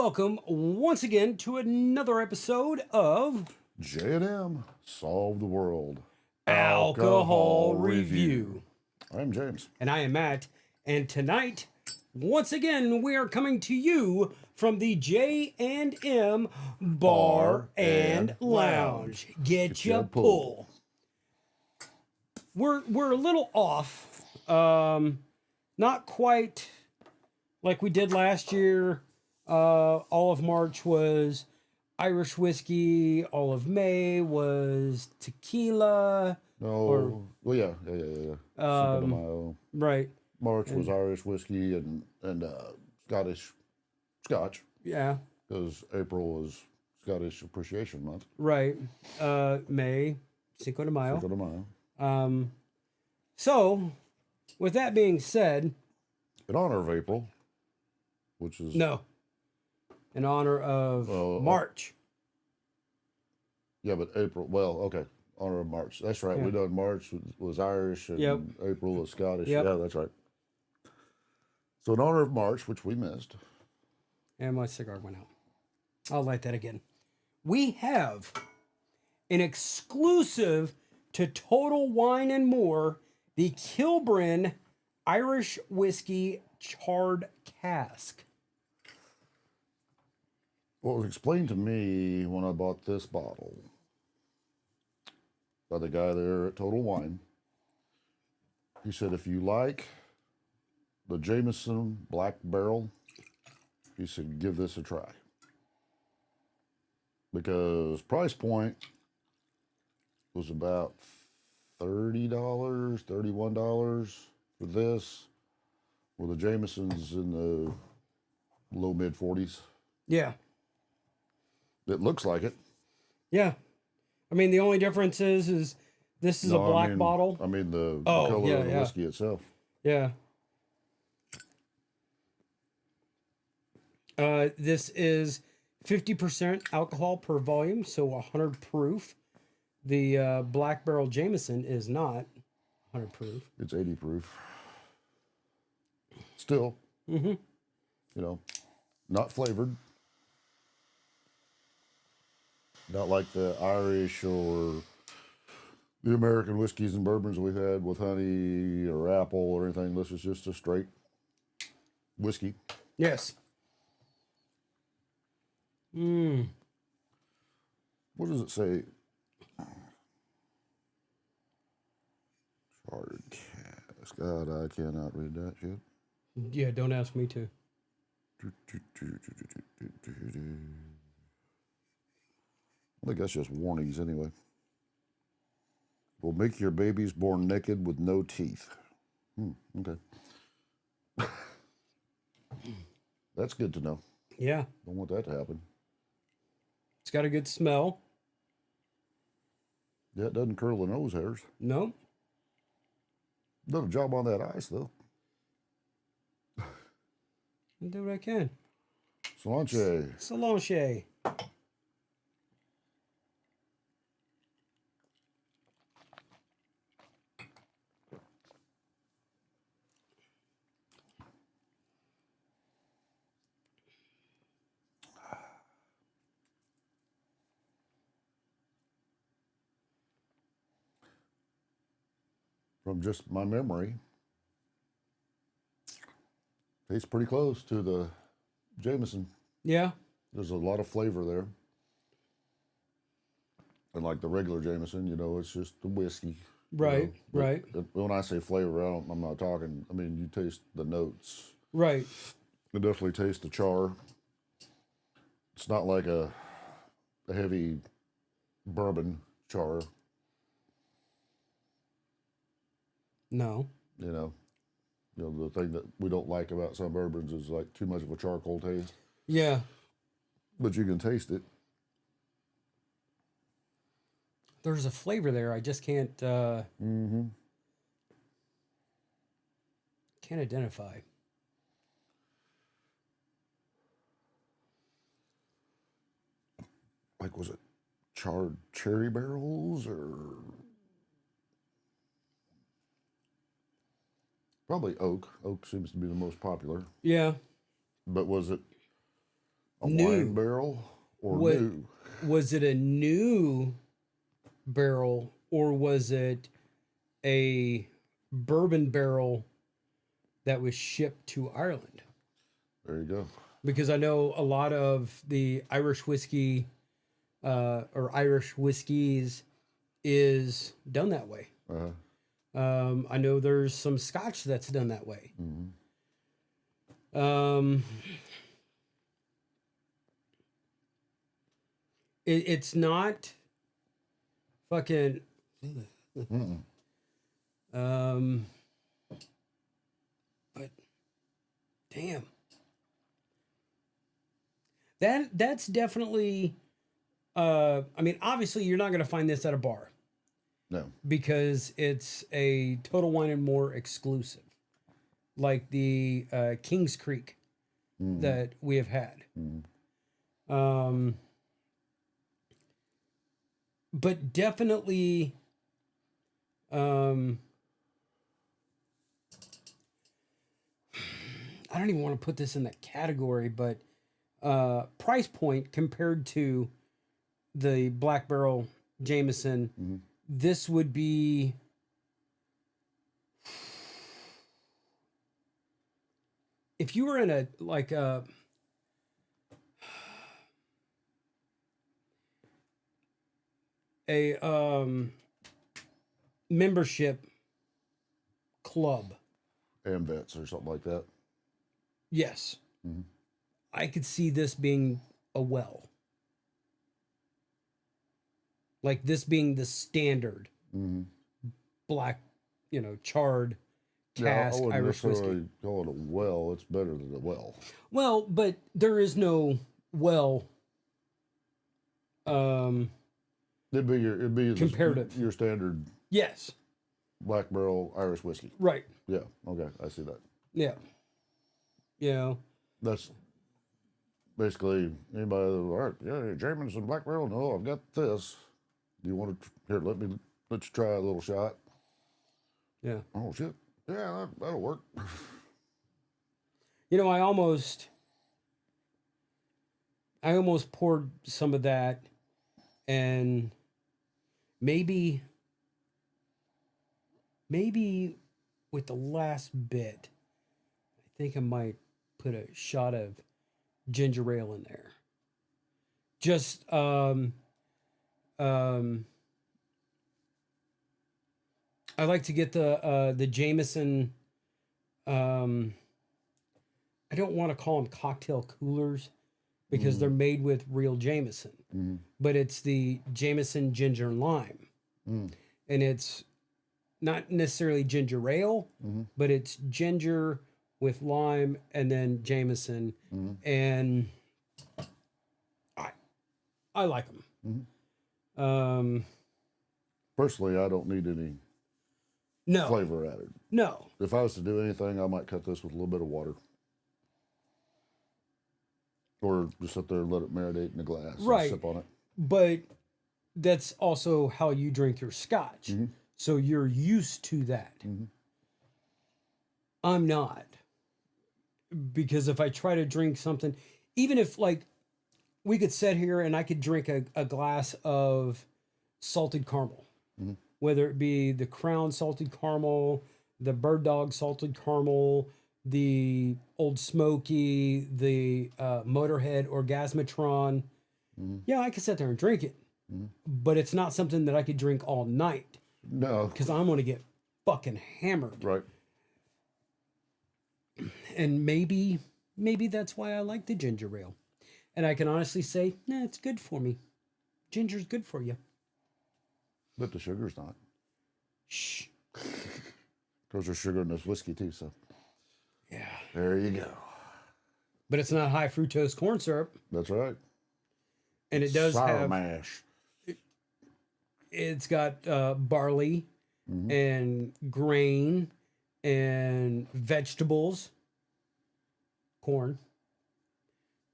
welcome once again to another episode of J&M Solve the World Alcohol Review. I'm James. And I am Matt. And tonight, once again, we are coming to you from the J&M Bar and Lounge. Get ya pull. We're a little off. Not quite like we did last year. All of March was Irish whiskey. All of May was tequila. No, well, yeah. Cinco de Mayo. Right. March was Irish whiskey and Scotch, Yeah. because April was Scottish Appreciation Month. Right. May, Cinco de Mayo. Cinco de Mayo. So, with that being said, In honor of April, which is no, in honor of March. Yeah, but April. Well, okay, honor of March. That's right. Yeah. We done March was Irish and Yep. April was Scottish. Yep. Yeah, that's right. So in honor of March, which we missed. And my cigar went out. I'll light that again. We have an exclusive to Total Wine and More, the Kilbren Irish Whiskey Charred Cask. What was explained to me when I bought this bottle by the guy there at Total Wine, he said, if you like the Jameson Black Barrel, he said, give this a try. Because price point was about $30, $31 for this, where the Jameson's in the low mid 40s. Yeah. It looks like it. Yeah. I mean, the only difference is this is a black bottle. I mean, the color of the whiskey itself. Yeah. This is 50% alcohol per volume, so 100 proof. The Black Barrel Jameson is not 100 proof. It's 80 proof. Still, not flavored. Not like the Irish or the American whiskeys and bourbons we've had with honey or apple or anything. This is just a straight whiskey. Yes. What does it say? Charred Cask. God, I cannot read that shit. Yeah, don't ask me to. I think that's just warnings anyway. Will make your babies born naked with no teeth. Okay. That's good to know. Yeah. Don't want that to happen. It's got a good smell. Yeah, it doesn't curl the nose hairs. No. Done a job on that ice, though. I'll do what I can. Solange. Solange. From just my memory, tastes pretty close to the Jameson. Yeah. There's a lot of flavor there. And like the regular Jameson, it's just the whiskey. Right, right. When I say flavor, I'm not talking, you taste the notes. Right. You definitely taste the char. It's not like a heavy bourbon char. No. The thing that we don't like about some bourbons is like too much of a charcoal taste. Yeah. But you can taste it. There's a flavor there. I just can't can't identify. Like, was it charred cherry barrels or probably oak? Oak seems to be the most popular. Yeah. But was it A New. wine barrel or What, new? was it a new barrel or was it a bourbon barrel that was shipped to Ireland? There you go. Because I know a lot of the Irish whiskey or Irish whiskeys is done that way. I know there's some Scotch that's done that way. It's not fucking. But damn, that's definitely. I mean, obviously, you're not going to find this at a bar. No. Because it's a Total Wine and More exclusive, like the Kings Creek that we have had. But definitely, I don't even want to put this in that category, but price point compared to the Black Barrel Jameson, this would be if you were in a membership club. AMVETS or something like that. Yes. I could see this being a well. Like this being the standard black, charred cask I wouldn't Irish necessarily whiskey. call it a well. It's better than a well. Well, but there is no well. It'd be comparative. your standard Yes. black barrel Irish whiskey. Right. Yeah. Okay. I see that. Yeah. That's basically anybody. All right. Yeah. Jameson black barrel. No, I've got this. Do you want to here? Let you try a little shot. Yeah. Oh shit. Yeah, that'll work. I almost poured some of that, and maybe with the last bit, I think I might put a shot of ginger ale in there. Just I like to get the Jameson. I don't want to call them cocktail coolers because they're made with real Jameson, but it's the Jameson ginger and lime, and it's not necessarily ginger ale, but it's ginger with lime and then Jameson, and I like them. Personally, I don't need any No flavor added. No. If I was to do anything, I might cut this with a little bit of water. Or just sit there and let it marinate in the glass Right. and sip on it. But that's also how you drink your scotch. So you're used to that. I'm not. Because if I try to drink something, even if we could sit here and I could drink a glass of salted caramel, whether it be the Crown salted caramel, the Bird Dog salted caramel, the Old Smoky, the Motorhead Orgasmatron. Yeah, I could sit there and drink it, but it's not something that I could drink all night. No. Because I'm going to get fucking hammered. Right. And maybe that's why I like the ginger ale. And I can honestly say, nah, it's good for me. Ginger's good for you. But the sugar's not. Shh. Because there's sugar in this whiskey too, so. Yeah. There you go. But it's not high fructose corn syrup. That's right. And it does sour have mash. It's got barley and grain and vegetables. Corn.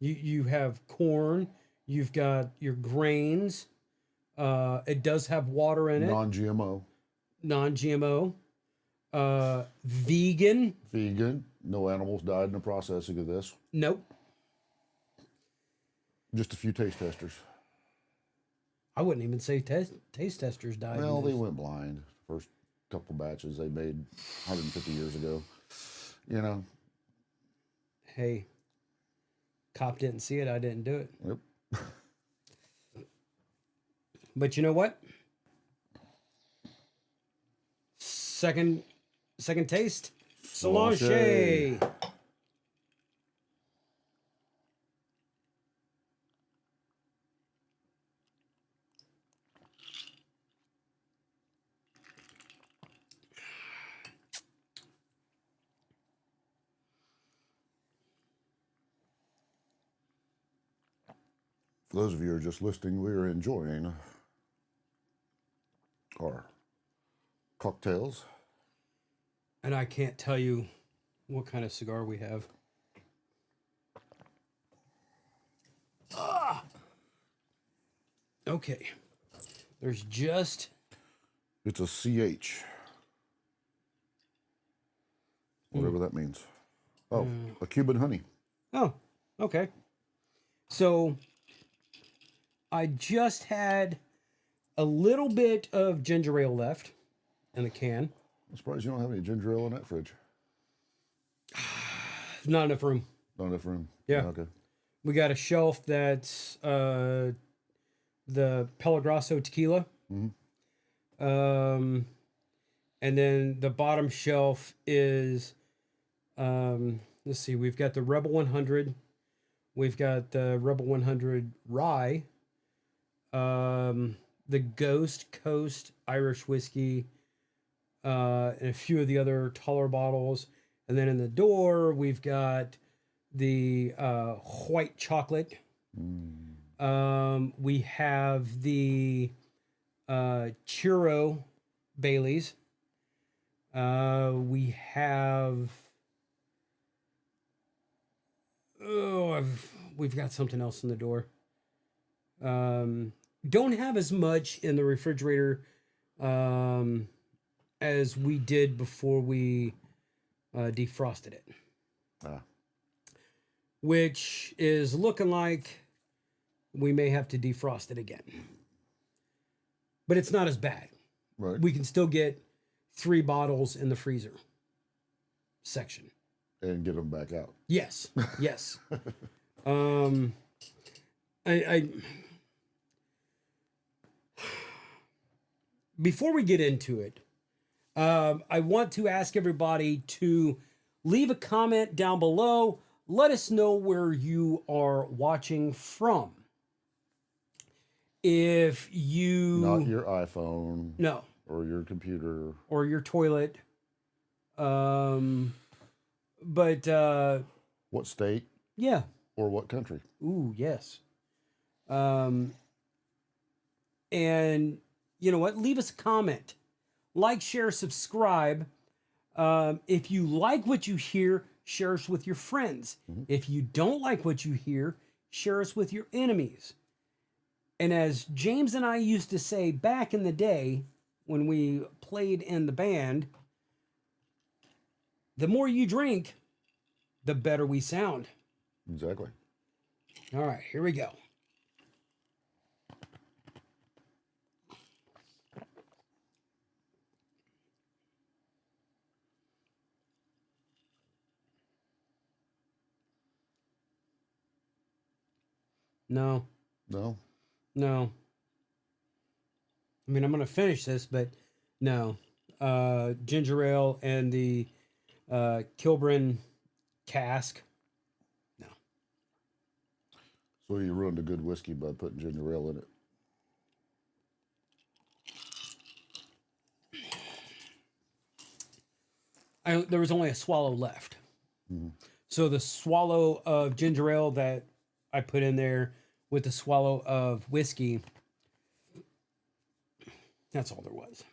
You have corn. You've got your grains. It does have water in it. Non-GMO. Non-GMO. Vegan. Vegan. No animals died in the processing of this. Nope. Just a few taste testers. I wouldn't even say taste testers died. Well, they went blind. First couple batches they made 150 years ago. You know. Hey, cop didn't see it. I didn't do it. Yep. But you know what? Second taste. Solange. For those of you who are just listening, we are enjoying our cocktails. And I can't tell you what kind of cigar we have. Ah! Okay. There's just... It's a CH. Whatever that means. Oh, a Cuban honey. Oh, okay. So I just had a little bit of ginger ale left in the can. I'm surprised you don't have any ginger ale in that fridge. Not enough room. Not enough room. Yeah. Okay. We got a shelf that's the Pelagroso tequila. And then the bottom shelf is, let's see, we've got the Rebel 100. We've got the Rebel 100 Rye. The Ghost Coast Irish whiskey. And a few of the other taller bottles. And then in the door, we've got the white chocolate. We have the churro Baileys. We have... we've got something else in the door. Don't have as much in the refrigerator as we did before we defrosted it. Which is looking like we may have to defrost it again. But it's not as bad. Right. We can still get 3 bottles in the freezer section. And get them back out. Yes. Yes. I before we get into it, I want to ask everybody to leave a comment down below. Let us know where you are watching from. If you... Not your iPhone. No. Or your computer. Or your toilet. But... what state? Yeah. Or what country? Ooh, yes. And you know what? Leave us a comment. Like, share, subscribe. If you like what you hear, share us with your friends. If you don't like what you hear, share us with your enemies. And as James and I used to say back in the day when we played in the band, the more you drink, the better we sound. Exactly. All right, here we go. No. No? No. I mean, I'm going to finish this, but no. Ginger ale and the Kilbren cask. No. So you ruined a good whiskey by putting ginger ale in it. There was only a swallow left. So the swallow of ginger ale that I put in there with the swallow of whiskey, that's all there was.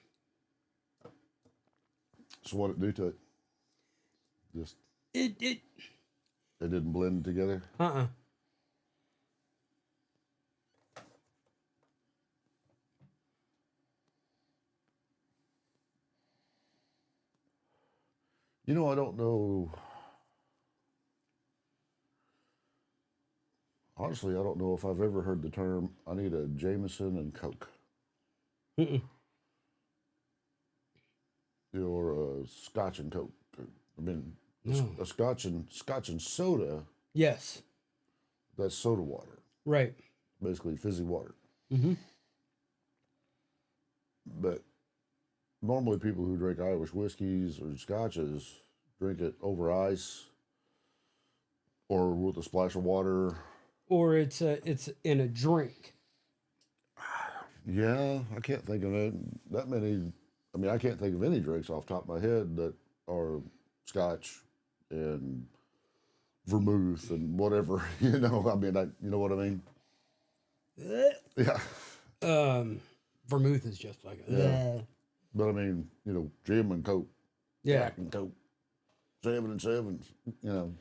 So what did it do to it? Just It they didn't blend together? You know, I don't know. Honestly, I don't know if I've ever heard the term, I need a Jameson and Coke. Mm-mm. Or a Scotch and Coke. I mean, No. a Scotch and soda, Yes. that's soda water. Right. Basically fizzy water. Mm-hmm. But normally people who drink Irish whiskeys or scotches drink it over ice or with a splash of water. Or it's in a drink. Yeah, I can't think of that many. I mean, I can't think of any drinks off the top of my head that are scotch and vermouth and whatever. You know, I mean, you know what I mean? Yeah. Vermouth is just like Yeah. But I mean, you know, Jim and Coke, yeah. Jack and Coke, 7 and 7s, you know.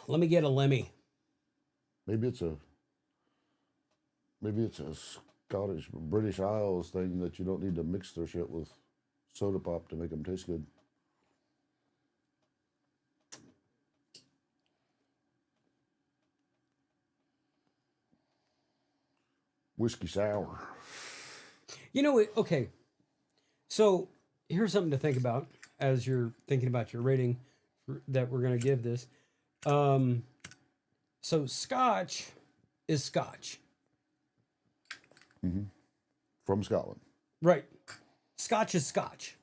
Let me get a Lemmy. Maybe it's a Scottish British Isles thing that you don't need to mix their shit with soda pop to make them taste good. Whiskey sour. You know what? Okay. So here's something to think about as you're thinking about your rating that we're going to give this. So Scotch is Scotch. Mm-hmm. From Scotland. Right. Scotch is Scotch.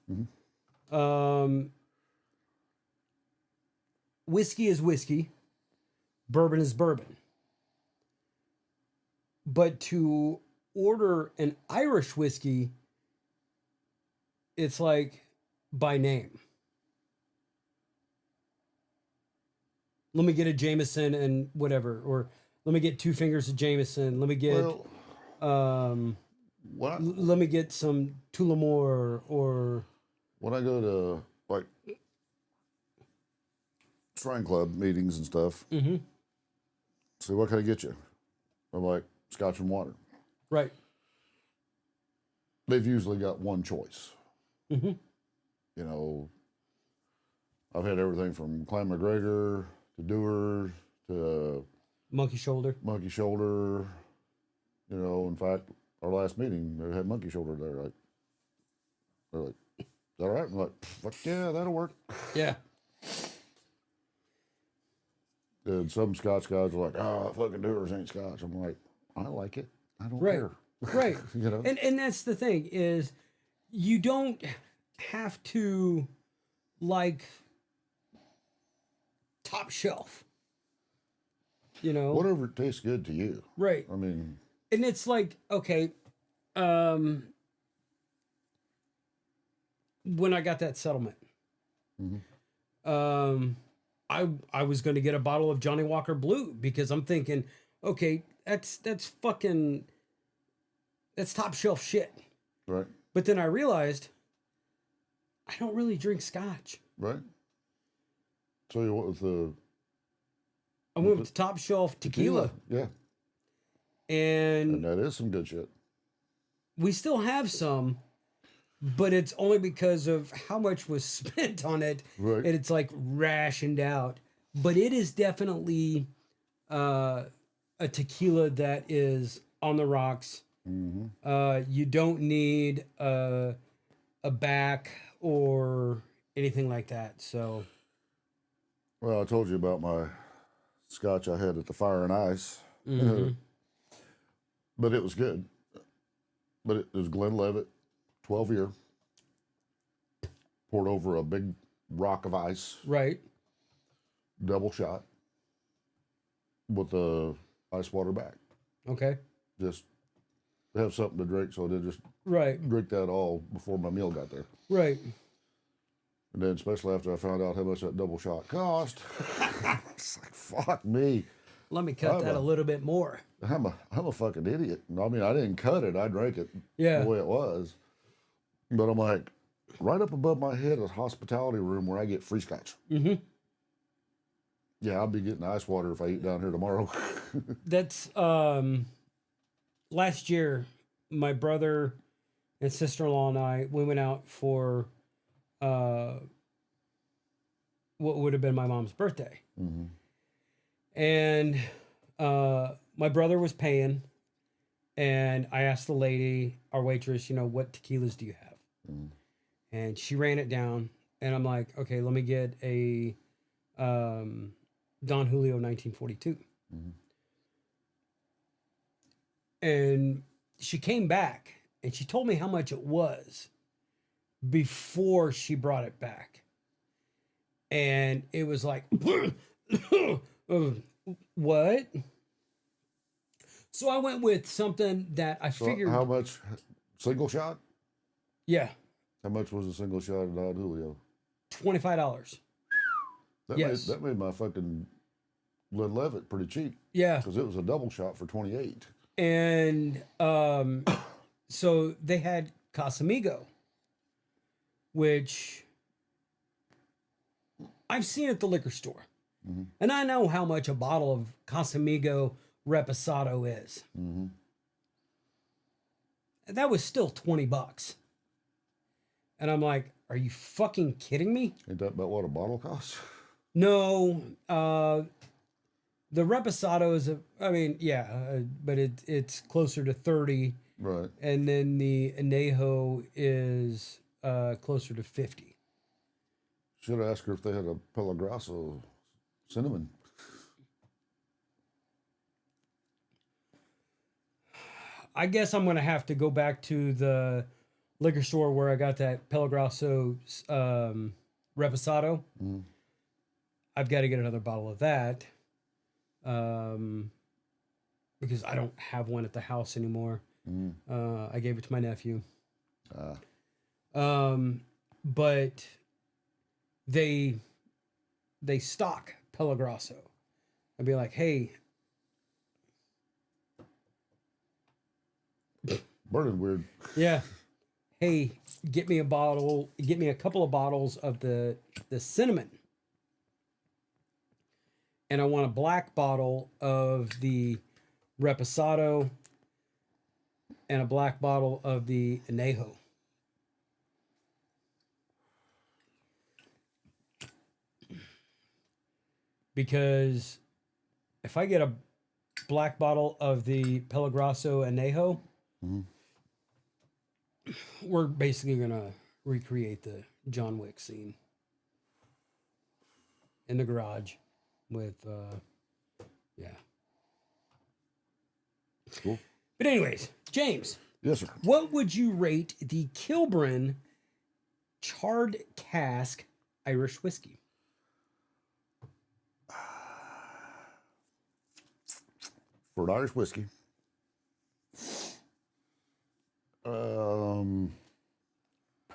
Mm-hmm. Whiskey is whiskey. Bourbon is bourbon. But to order an Irish whiskey, it's like by name. Let me get a Jameson and whatever, or let me get 2 fingers of Jameson. Let me get, let me get some Tullamore or. When I go to like Shrine Club meetings and stuff, say, what can I get you? I'm like, Scotch and water. Right. They've usually got one choice. Mm-hmm. You know, I've had everything from Clan McGregor to Dewar to Monkey shoulder. Monkey Shoulder. You know, in fact, our last meeting, they had Monkey Shoulder there. They're like, is that all right? I'm like, fuck yeah, that'll work. Yeah. And some Scotch guys are like, oh, fucking Dewar's ain't Scotch. I'm like, I like it. I don't Right. care. Right. You know? And that's the thing is you don't have to like top shelf. You know? Whatever tastes good to you. Right. I mean, and it's like, okay, when I got that settlement, I was going to get a bottle of Johnny Walker Blue because I'm thinking, okay, that's top shelf shit. right. But then I realized I don't really drink scotch. Right. So you went with the I went with the top shelf tequila. Yeah. And that is some good shit. we still have some, but it's only because of how much was spent on it. Right. And it's like rationed out. But it is definitely a tequila that is on the rocks. You don't need a back or anything like that. So, Well, I told you about my Scotch I had at the Fire and Ice. But it was good. But it was Glenlivet, 12-year, poured over a big rock of ice, right. double shot, with the ice water back. Okay. Just to have something to drink, so I did just Right. drink that all before my meal got there. Right. And then, especially after I found out how much that double shot cost, it's like, fuck me. Let me cut that a little bit more. I'm a fucking idiot. I mean, I didn't cut it. I drank it the way it was. But I'm like, right up above my head is a hospitality room where I get free scotch. Yeah, I'll be getting ice water if I eat down here tomorrow. That's last year, my brother and sister-in-law and I, we went out for what would have been my mom's birthday. And my brother was paying, and I asked the lady, our waitress, what tequilas do you have? Mm. And she ran it down, and I'm like, okay, let me get a Don Julio 1942. Mm. And she came back and she told me how much it was before she brought it back. And it was like, what? So I went with something that I So figured, how much single shot? yeah, How much was a single shot of Don Julio? $25. Yes. That made my fucking Glenlivet pretty cheap Yeah. because it was a double shot for 28. And so they had Casamigo, which I've seen at the liquor store. Mm-hmm. And I know how much a bottle of Casamigo Reposado is. Mm-hmm. That was still $20. And I'm like, are you fucking kidding me? Ain't that about what a bottle costs? No, the Reposado is but it's closer to 30, Right. and then the Anejo is closer to 50. Should have asked her if they had a Pelagrasso cinnamon. I guess I'm gonna have to go back to the liquor store where I got that Pelagrasso Reposado. Mm. I've got to get another bottle of that. Because I don't have one at the house anymore. Mm. I gave it to my nephew. Ah. But they stock Pelagrasso. I'd be like, hey, Burning weird. yeah, hey, get me a couple of bottles of the cinnamon. And I want a black bottle of the Reposado and a black bottle of the Anejo. Because if I get a black bottle of the Pelagrasso Anejo, Mm-hmm. we're basically going to recreate the John Wick scene in the garage with, yeah. Cool. But anyways, James, Yes, sir. what would you rate the Kilbren Charred Cask Irish whiskey? For an Irish whiskey,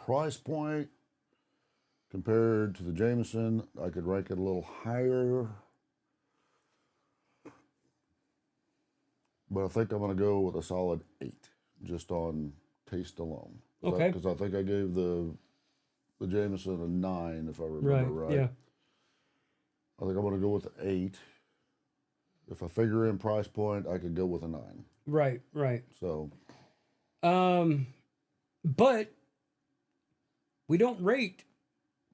price point compared to the Jameson, I could rank it a little higher. But I think I'm going to go with a solid 8, just on taste alone. Okay. Because I think I gave the Jameson a 9, if I remember right. Yeah. I think I'm going to go with an 8. If I figure in price point, I could go with a 9. Right. So. But we don't rate.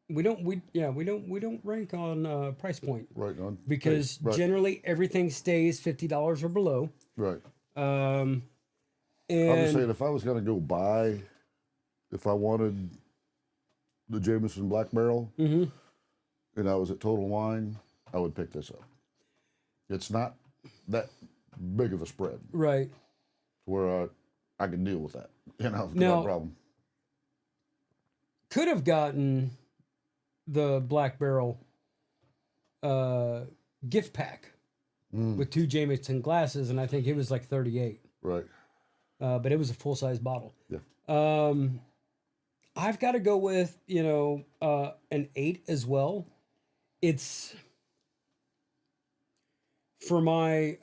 We don't rank on price point. Right on. Because right. Generally everything stays $50 or below. Right. And I'm just saying, if I was going to go buy, if I wanted the Jameson Black Barrel, mm-hmm. and I was at Total Wine, I would pick this up. It's not that big of a spread. Right. Where I can deal with that. No problem. Could have gotten the Black Barrel gift pack with 2 Jameson glasses, and I think it was like 38. Right. But it was a full-size bottle. Yeah. I've got to go with, an 8 as well. It's for my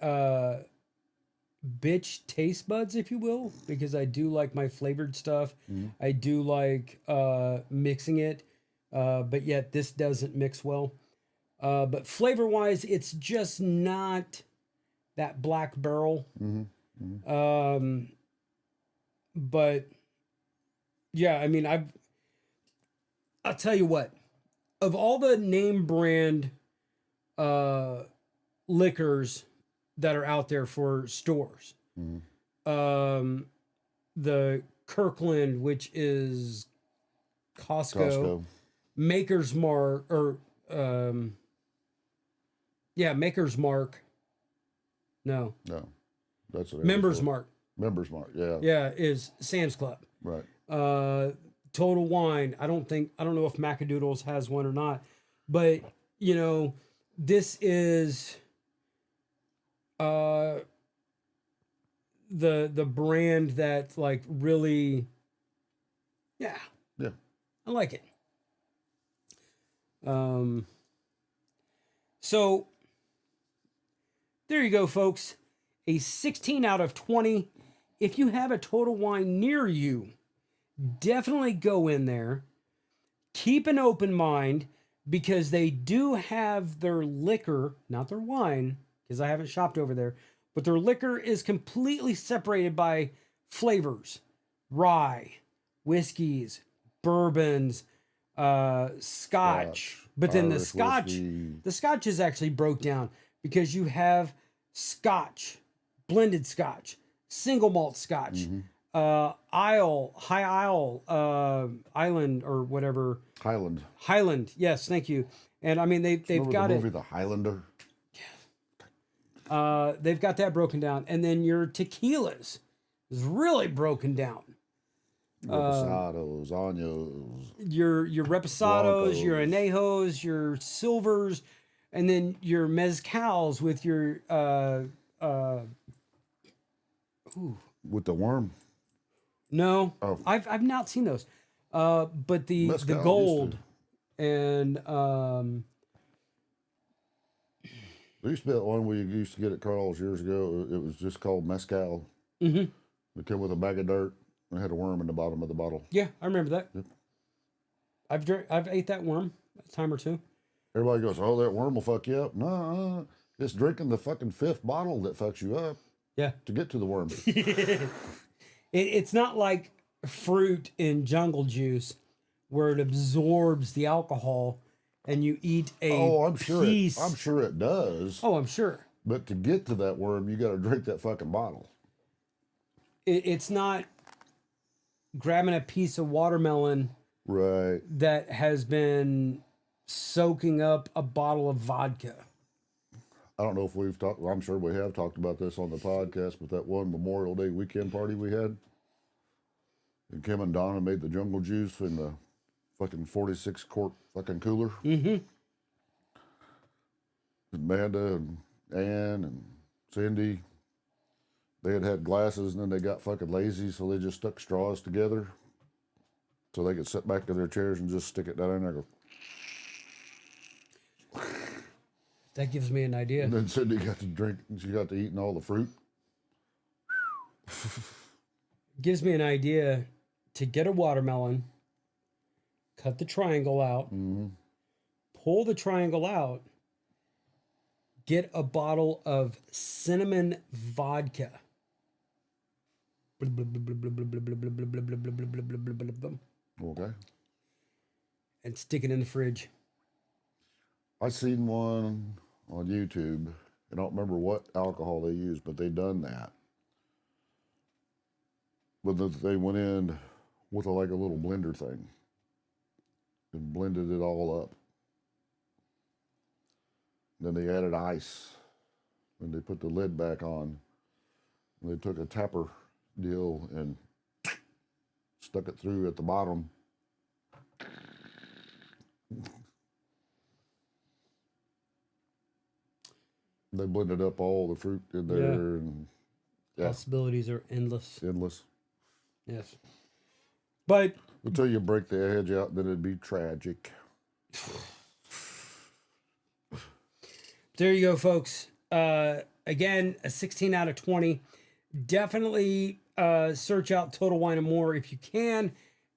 bitch taste buds, if you will, because I do like my flavored stuff. Mm-hmm. I do like mixing it, but yet this doesn't mix well. But flavor-wise, it's just not that Black Barrel. Mm-hmm. Mm-hmm. But yeah, I mean, I'll tell you what, of all the name brand liquors that are out there for stores. The Kirkland, which is Costco. Maker's Mark, or Maker's Mark. No, that's what Members Mark. Members Mark, yeah. Yeah, is Sam's Club. Right. Total Wine. I don't know if Macadoodles has one or not, but you know, this is the brand that like really, yeah, I like it. So there you go, folks. A 16 out of 20. If you have a Total Wine near you, definitely go in there. Keep an open mind, because they do have their liquor, not their wine, because I haven't shopped over there, but their liquor is completely separated by flavors: rye, whiskeys, bourbons, scotch. But then Irish whiskey. the scotch is actually broke down, because you have scotch, blended scotch, single malt scotch, high island, or whatever. Highland. Yes, thank you. And I mean, they've got the movie The Highlander. They've got that broken down, and then your tequilas is really broken down. Reposados, años, Your reposados, Blancos. your anejos, your silvers, and then your mezcals with your with the worm. No, Oh. I've not seen those. But the Mezcal gold used and There used to be that one we used to get at Carl's years ago. It was just called mezcal. It came with a bag of dirt and had a worm in the bottom of the bottle. yeah, I remember that. Yep. I've ate that worm a time or two. Everybody goes, "Oh, that worm will fuck you up." No, it's drinking the fucking 5th bottle that fucks you up Yeah. to get to the worm. It's not like fruit in Jungle Juice where it absorbs the alcohol and you eat a I'm sure piece. I'm sure it does. Oh, I'm sure. But to get to that worm, you got to drink that fucking bottle. It's not grabbing a piece of watermelon Right. that has been soaking up a bottle of vodka. I don't know if we've talked. I'm sure we have talked about this on the podcast, but that one Memorial Day weekend party we had, and Kim and Donna made the jungle juice in the fucking 46 quart fucking cooler. Amanda and Ann and Cindy, they had glasses, and then they got fucking lazy, so they just stuck straws together so they could sit back in their chairs and just stick it down in there and go. That gives me an idea. And then Cindy got to drink, and she got to eating all the fruit. Gives me an idea to get a watermelon, cut the triangle out, pull the triangle out, get a bottle of cinnamon vodka. Okay. And stick it in the fridge. I seen one on YouTube. I don't remember what alcohol they used, but they done that. But they went in with like a little blender thing and blended it all up. Then they added ice, and they put the lid back on. And they took a tapper deal and stuck it through at the bottom. They blended up all the fruit in there, and Possibilities are endless. endless. Yes. But Until you break the edge out, then it'd be tragic. there you go, folks. Again, a 16 out of 20. Definitely search out Total Wine and More if you can,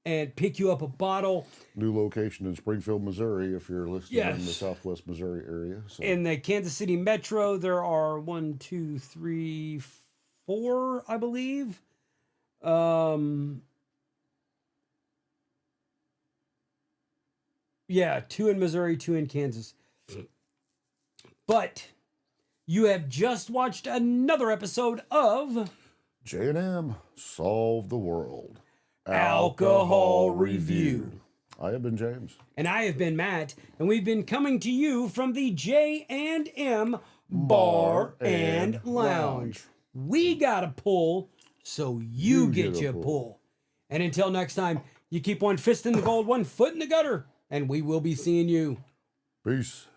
and pick you up a bottle. New location in Springfield, Missouri, if you're listening in the Southwest Missouri area. So. In the Kansas City Metro, there are 1, 2, 3, 4, I believe. Yeah, 2 in Missouri, 2 in Kansas. But You have just watched another episode of J&M Solve the World. Alcohol Review. I have been James. And I have been Matt, and we've been coming to you from the J&M Bar and Lounge. We got a pull, so you get your pull. And until next time, you keep one fist in the gold, one foot in the gutter, and we will be seeing you. Peace.